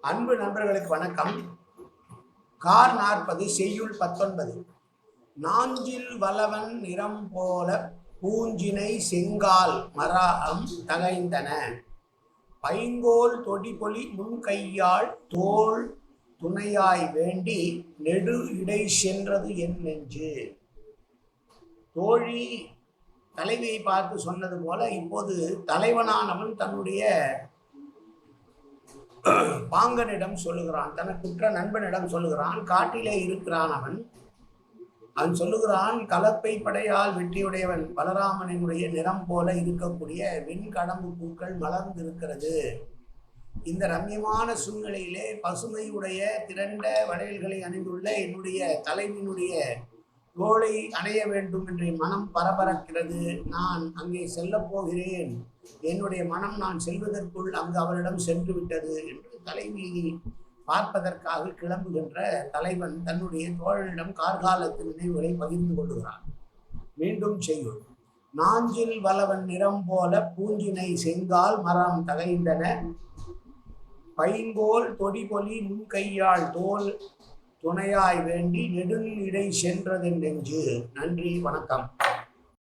அன்பு நண்பர்களுக்கு வணக்கம். கார் 40 செய்யுள் 19. நாஞ்சில் வளவன் நிறம் போல பூஞ்சினை செங்கால் மராம் தகைந்தன, பைங்கோல் தொடிபொலி முன்கையாள் தோள் துணையாய் வேண்டி நெடு இடை சென்றது என் நெஞ்சு. தோழி தலைவியை பார்த்து சொன்னது போல இப்போது தலைவனானவன் தன்னுடைய பாங்கனிடம் சொல்லுகிறான், தனக்குற்ற நண்பனிடம் சொல்லுகிறான். காட்டிலே இருக்கிறான் அவன் சொல்லுகிறான், கலப்பை படையால் வெற்றியுடையவன் பலராமனினுடைய நிறம் போல இருக்கக்கூடிய வெண்கடம்பு பூக்கள் மலர்ந்து இருக்கிறது. இந்த ரம்யமான சூழ்நிலையிலே பசுமையுடைய திரண்ட வளையல்களை அணிந்துள்ள என்னுடைய தலைவியினுடைய தோளை அடைய வேண்டும் என்று மனம் பரபரக்கிறது. நான் அங்கே செல்ல போகிறேன், என்னுடைய மனம் நான் செல்வதற்குள் அங்கு அவரிடம் சென்று விட்டது என்று தலைவியை பார்ப்பதற்காக கிளம்புகின்ற தலைவன் தன்னுடைய தோழனிடம் கார்காலத்து நினைவுகளை பகிர்ந்து கொள்ளுகிறான். மீண்டும் செய்யுள். நாஞ்சில் வளவன் நிறம் போல பூஞ்சினை செங்கால் மரம் தகைந்தன, பைங்கோல் தொடிபொலி முன்கையாள் தோல் துணையாய் வேண்டி நெடுல் இடை சென்றதென் நெஞ்சு. நன்றி, வணக்கம்.